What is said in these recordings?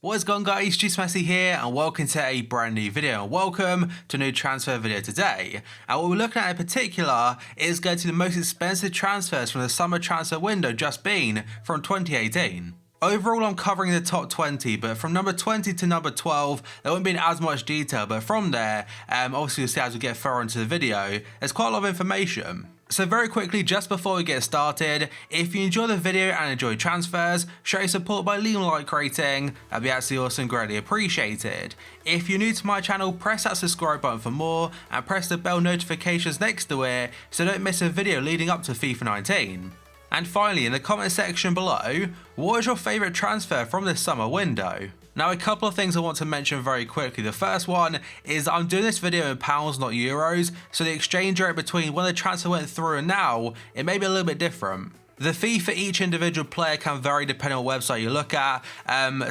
What is going on, guys? Messi here and welcome to a brand new video and welcome to a new transfer video today. And what we're looking at in particular is going to be the most expensive transfers from the summer transfer window just been from 2018. Overall, I'm covering the top 20, but from number 20 to number 12, there won't be in as much detail, but from there, obviously you'll see as we get further into the video, there's quite a lot of information. So very quickly, just before we get started, if you enjoy the video and enjoy transfers, show your support by leaving a like rating, that'd be absolutely awesome, greatly appreciated. If you're new to my channel, press that subscribe button for more and press the bell notifications next to it so don't miss a video leading up to FIFA 19. And finally, in the comment section below, what is your favourite transfer from this summer window? Now, a couple of things I want to mention very quickly. The first one is I'm doing this video in pounds, not euros, so the exchange rate between when the transfer went through and now, it may be a little bit different. The fee for each individual player can vary depending on what website you look at,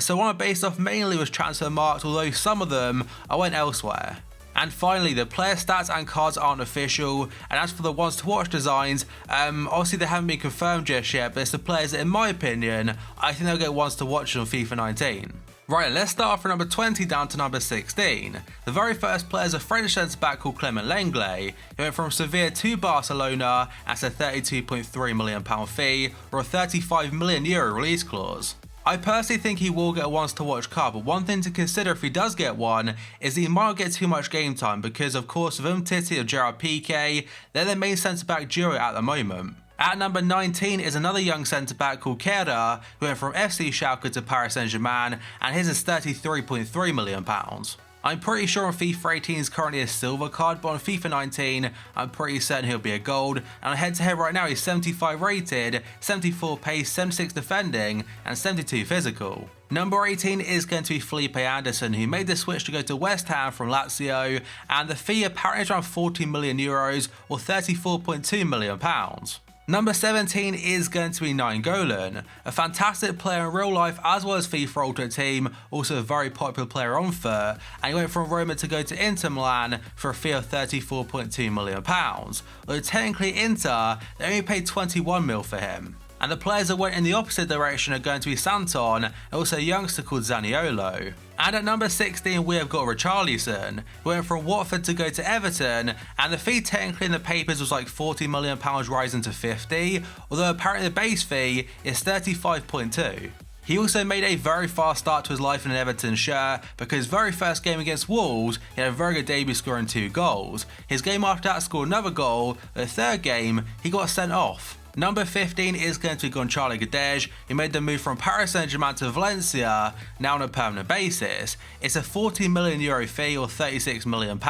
so one I based off mainly was Transfermarkt, although some of them I went elsewhere. And finally, the player stats and cards aren't official, and as for the ones to watch designs, obviously they haven't been confirmed just yet, but it's the players that, in my opinion, I think they'll get ones to watch on FIFA 19. Right, let's start from number 20 down to number 16. The very first player is a French centre-back called Clement Lenglet. He went from Sevilla to Barcelona at a £32.3 million fee, or a €35 million release clause. I personally think he will get a once to watch card, but one thing to consider if he does get one is that he might get too much game time because, of course, with Umtiti or Gerard Piqué, they're the main centre-back duo at the moment. At number 19 is another young centre-back called KEPA, who went from FC Schalke to Paris Saint-Germain, and his is £33.3 million. I'm pretty sure on FIFA 18 is currently a silver card, but on FIFA 19, I'm pretty certain he'll be a gold, and on head-to-head right now he's 75 rated, 74 pace, 76 defending, and 72 physical. Number 18 is going to be Felipe Anderson, who made the switch to go to West Ham from Lazio, and the fee apparently is around €40 million, or £34.2 million. Number 17 is going to be Nainggolan, a fantastic player in real life as well as FIFA Ultimate Team, also a very popular player on foot, and he went from Roma to go to Inter Milan for a fee of £34.2 million. Although technically Inter, they only paid 21 mil for him. And the players that went in the opposite direction are going to be Santon and also a youngster called Zaniolo. And at number 16 we have got Richarlison, who went from Watford to go to Everton, and the fee technically in the papers was like £40 million rising to 50, although apparently the base fee is 35.2. He also made a very fast start to his life in an Everton shirt because his very first game against Wolves, he had a very good debut scoring 2 goals. His game after that scored another goal, but the third game he got sent off. Number 15 is going to be Gonçalo Guedes, who made the move from Paris Saint-Germain to Valencia, now on a permanent basis. It's a €40 million fee, or £36 million,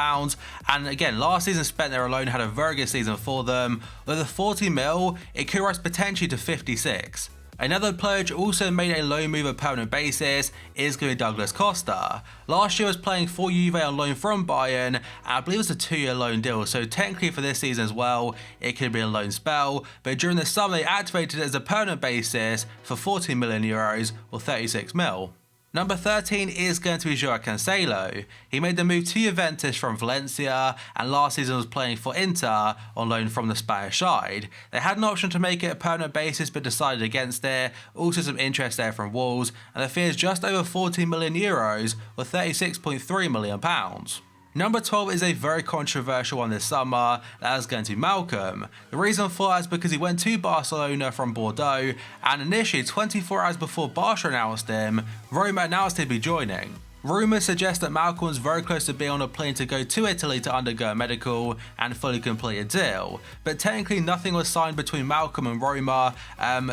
and again, last season spent there alone had a very good season for them. With the 40 mil, it could rise potentially to 56. Another player which also made a loan move on a permanent basis is going to be Douglas Costa. Last year was playing for Juve on loan from Bayern, and I believe it was a 2-year loan deal, so technically for this season as well, it could be a loan spell, but during the summer they activated it as a permanent basis for €40 million, or 36 mil. Number 13 is going to be Joao Cancelo. He made the move to Juventus from Valencia, and last season was playing for Inter on loan from the Spanish side. They had an option to make it a permanent basis but decided against it, also some interest there from Wolves, and the fee is just over €40 million, or £36.3 million. Number 12 is a very controversial one this summer, that is going to be Malcolm. The reason for that is because he went to Barcelona from Bordeaux, and initially 24 hours before Barca announced him, Roma announced he'd be joining. Rumours suggest that Malcolm was very close to being on a plane to go to Italy to undergo a medical and fully complete a deal, but technically nothing was signed between Malcolm and Roma,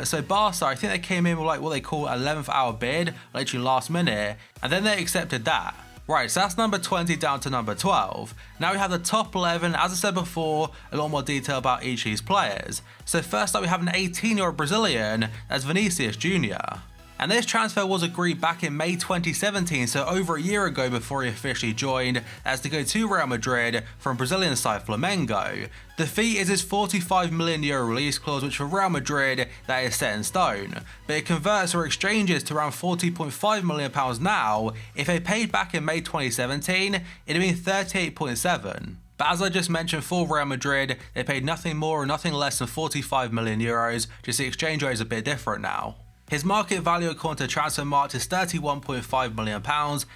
so Barca, I think they came in with like what they call 11th hour bid, literally last minute, and then they accepted that. Right, so that's number 20 down to number 12. Now we have the top 11, as I said before, a lot more detail about each of these players. So first up we have an 18-year-old Brazilian, that's Vinicius Jr. And this transfer was agreed back in May 2017, so over a year ago before he officially joined, as to go to Real Madrid from Brazilian side Flamengo. The fee is his €45 million release clause, which for Real Madrid, that is set in stone. But it converts or exchanges to around £40.5 million now. If they paid back in May 2017, it'd have been 38.7. But as I just mentioned, for Real Madrid, they paid nothing more or nothing less than €45 million, just the exchange rate is a bit different now. His market value according to Transfermarkt is £31.5 million.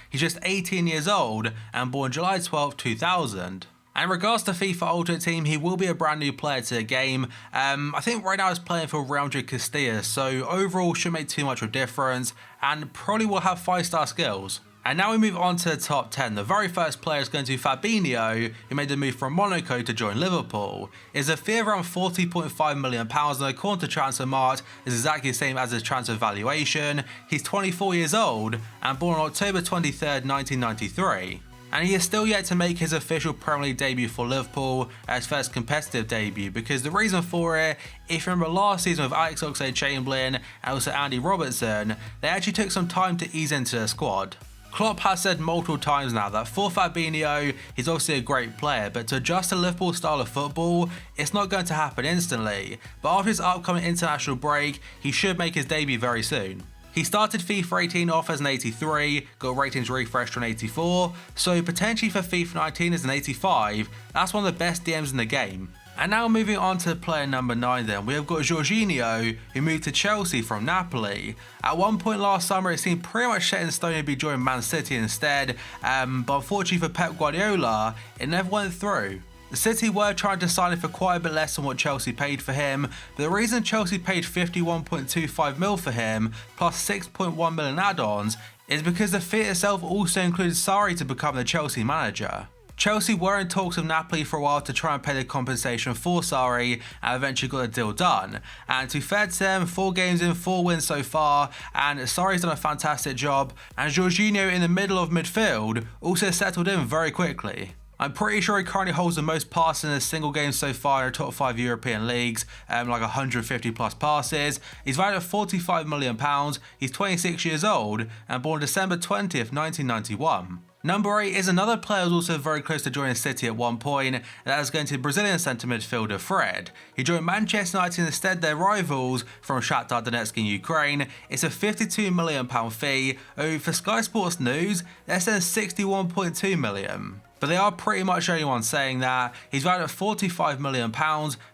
He's just 18 years old and born July 12, 2000. And in regards to FIFA Ultimate Team, he will be a brand new player to the game. I think right now he's playing for Real Madrid Castilla, so overall shouldn't make too much of a difference and probably will have 5-star skills. And now we move on to the top 10. The very first player is going to be Fabinho, who made the move from Monaco to join Liverpool. Is a fee of around £40.5 million, and according to Transfermarkt, is exactly the same as his transfer valuation. He's 24 years old and born on October 23rd, 1993. And he is still yet to make his official Premier League debut for Liverpool, his first competitive debut, because the reason for it, if you remember last season with Alex Oxlade-Chamberlain and also Andy Robertson, they actually took some time to ease into the squad. Klopp has said multiple times now that for Fabinho, he's obviously a great player, but to adjust to Liverpool's style of football, it's not going to happen instantly. But after his upcoming international break, he should make his debut very soon. He started FIFA 18 off as an 83, got ratings refreshed to an 84, so potentially for FIFA 19 as an 85, that's one of the best DMs in the game. And now moving on to player number 9 then, we have got Jorginho, who moved to Chelsea from Napoli. At one point last summer it seemed pretty much set in stone to be joining Man City instead, but unfortunately for Pep Guardiola, it never went through. The City were trying to sign him for quite a bit less than what Chelsea paid for him, but the reason Chelsea paid 51.25 mil for him, plus 6.1 million add-ons, is because the fee itself also included Sarri to become the Chelsea manager. Chelsea were in talks with Napoli for a while to try and pay the compensation for Sarri and eventually got the deal done. And to be fair to them, 4 games in, 4 wins so far, and Sarri's done a fantastic job, and Jorginho in the middle of midfield also settled in very quickly. I'm pretty sure he currently holds the most passes in a single game so far in the top 5 European leagues, like 150 plus passes. He's valued at £45 million, he's 26 years old and born December 20th, 1991. Number 8 is another player who's also very close to joining City at one point, and that is going to the Brazilian centre midfielder Fred. He joined Manchester United instead, their rivals from Shakhtar Donetsk in Ukraine. It's a £52 million fee. For Sky Sports News, they're saying £61.2 million. But they are pretty much the only ones saying that. He's valued at £45 million,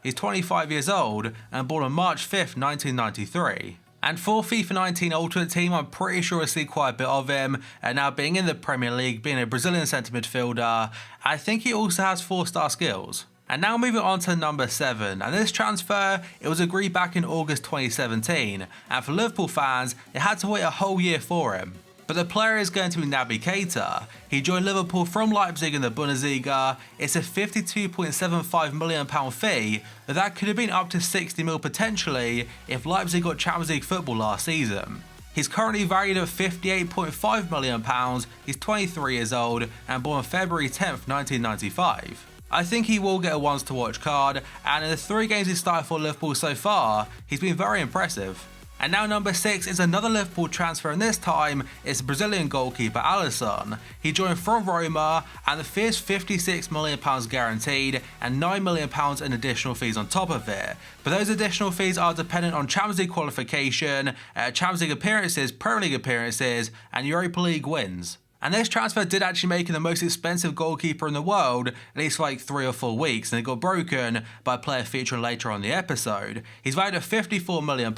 he's 25 years old and born on March 5th, 1993. And for FIFA 19 Ultimate Team, I'm pretty sure we'll see quite a bit of him. And now being in the Premier League, being a Brazilian centre midfielder, I think he also has 4-star skills. And now moving on to number 7, and this transfer, it was agreed back in August 2017, and for Liverpool fans, they had to wait a whole year for him. But the player is going to be Naby Keita. He joined Liverpool from Leipzig in the Bundesliga. It's a £52.75 million fee, but that could have been up to 60 mil potentially if Leipzig got Champions League football last season. He's currently valued at £58.5 million, he's 23 years old and born on February 10th, 1995. I think he will get a ones to watch card, and in the 3 games he's started for Liverpool so far, he's been very impressive. And now number 6 is another Liverpool transfer, and this time it's Brazilian goalkeeper Alisson. He joined from Roma and the fee is £56 million guaranteed and £9 million in additional fees on top of it. But those additional fees are dependent on Champions League qualification, Champions League appearances, Premier League appearances and Europa League wins. And this transfer did actually make him the most expensive goalkeeper in the world, at least for like 3 or 4 weeks, and it got broken by a player featuring later on in the episode. He's valued at £54 million,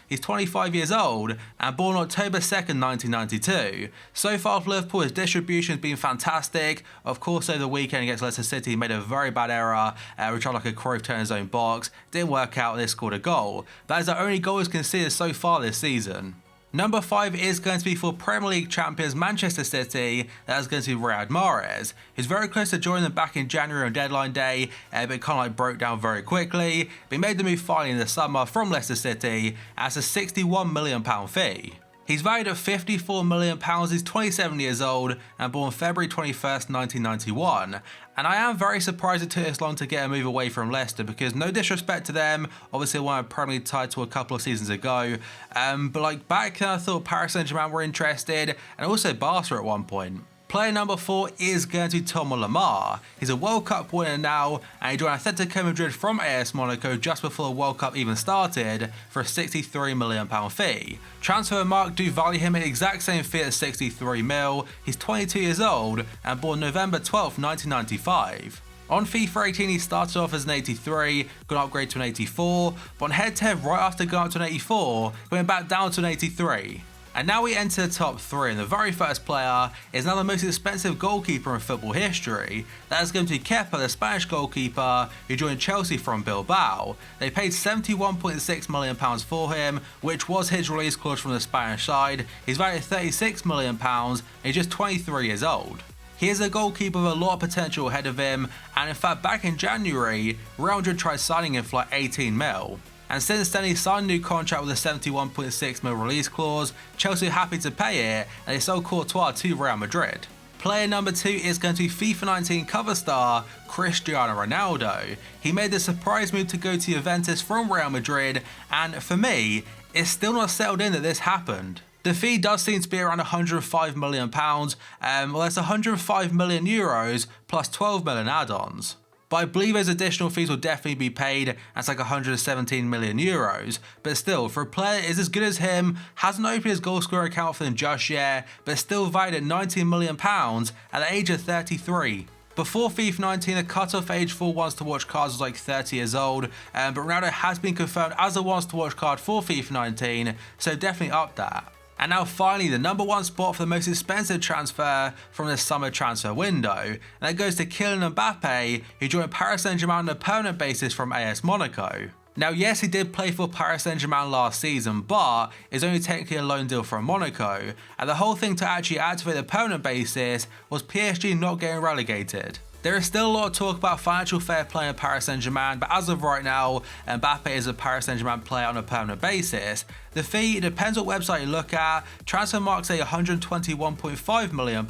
he's 25 years old, and born October 2nd, 1992. So far for Liverpool, his distribution has been fantastic. Of course, over the weekend against Leicester City, he made a very bad error, which tried like a Cruyff turn in his own box. Didn't work out, and they scored a goal. That is the only goal he's conceded so far this season. Number 5 is going to be for Premier League champions Manchester City. That is going to be Riyad Mahrez. He's very close to joining them back in January on deadline day, but it kind of like broke down very quickly. But he made the move finally in the summer from Leicester City as a £61 million fee. He's valued at £54 million, he's 27 years old and born February 21st, 1991. And I am very surprised it took this long to get a move away from Leicester because no disrespect to them, obviously they won a Premier League title a couple of seasons ago, but like back then I thought Paris Saint-Germain were interested and also Barca at one point. Player number 4 is going to be Thomas Lemar. He's a World Cup winner now, and he joined Atletico Madrid from AS Monaco just before the World Cup even started for a £63 million fee. Transfermarkt do value him at the exact same fee at 63 mil. He's 22 years old and born November 12, 1995. On FIFA 18 he started off as an 83, got an upgrade to an 84, but on head-to-head right after going up to an 84, going back down to an 83. And now we enter the top 3, and the very first player is now the most expensive goalkeeper in football history. That is going to be Kepa, the Spanish goalkeeper who joined Chelsea from Bilbao. They paid £71.6 million for him, which was his release clause from the Spanish side. He's valued at £36 million, and he's just 23 years old. He is a goalkeeper with a lot of potential ahead of him, and in fact back in January, Real Madrid tried signing him for like 18 mil. And since then he signed a new contract with a £71.6 million release clause. Chelsea are happy to pay it, and they sold Courtois to Real Madrid. Player number 2 is going to be FIFA 19 cover star Cristiano Ronaldo. He made the surprise move to go to Juventus from Real Madrid, and for me, it's still not settled in that this happened. The fee does seem to be around £105 million, well that's €105 million plus 12 million add-ons. But I believe those additional fees will definitely be paid, that's like €117 million, but still, for a player is as good as him, hasn't opened his goal scoring account for them just yet, but still valued at £19 million at the age of 33. Before FIFA 19, the cut-off age for wants to watch cards was like 30 years old, but Ronaldo has been confirmed as a wants to watch card for FIFA 19, so definitely up that. And now finally, the number 1 spot for the most expensive transfer from the summer transfer window, and that goes to Kylian MBAPPE, who joined Paris Saint-Germain on a permanent basis from AS Monaco. Now yes, he did play for Paris Saint-Germain last season, but it's only technically a loan deal from Monaco, and the whole thing to actually activate the permanent basis was PSG not getting relegated. There is still a lot of talk about financial fair play in Paris Saint-Germain, but as of right now, Mbappe is a Paris Saint-Germain player on a permanent basis. The fee, it depends what website you look at. Transfermarkt say £121.5 million,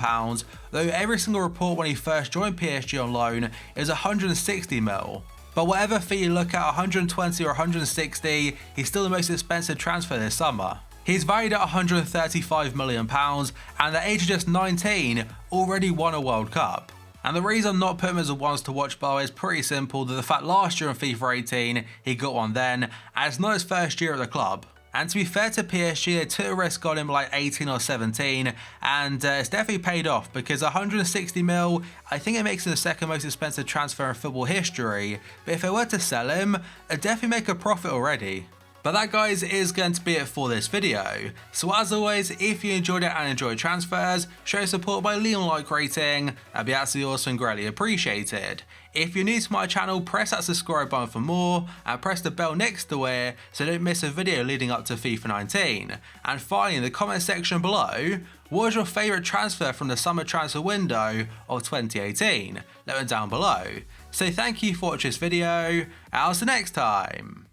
though every single report when he first joined PSG on loan is £160 mil. But whatever fee you look at, 120 or 160, he's still the most expensive transfer this summer. He's valued at £135 million, and at the age of just 19, already won a World Cup. And the reason I'm not putting him as a wants to watch by is pretty simple, that the fact last year in FIFA 18 he got one then, and it's not his first year at the club. And to be fair to PSG, they took a risk on him like 18 or 17, and it's definitely paid off, because 160 mil, I think it makes him the second most expensive transfer in football history, but if they were to sell him, it'd definitely make a profit already. But that, guys, is going to be it for this video. So as always, if you enjoyed it and enjoyed transfers, show your support by leaving a like rating, that'd be absolutely awesome and greatly appreciated. If you're new to my channel, press that subscribe button for more, and press the bell next to it so don't miss a video leading up to FIFA 19. And finally, in the comment section below, what was your favourite transfer from the summer transfer window of 2018? Let me know down below. So thank you for watching this video, and I'll see you next time.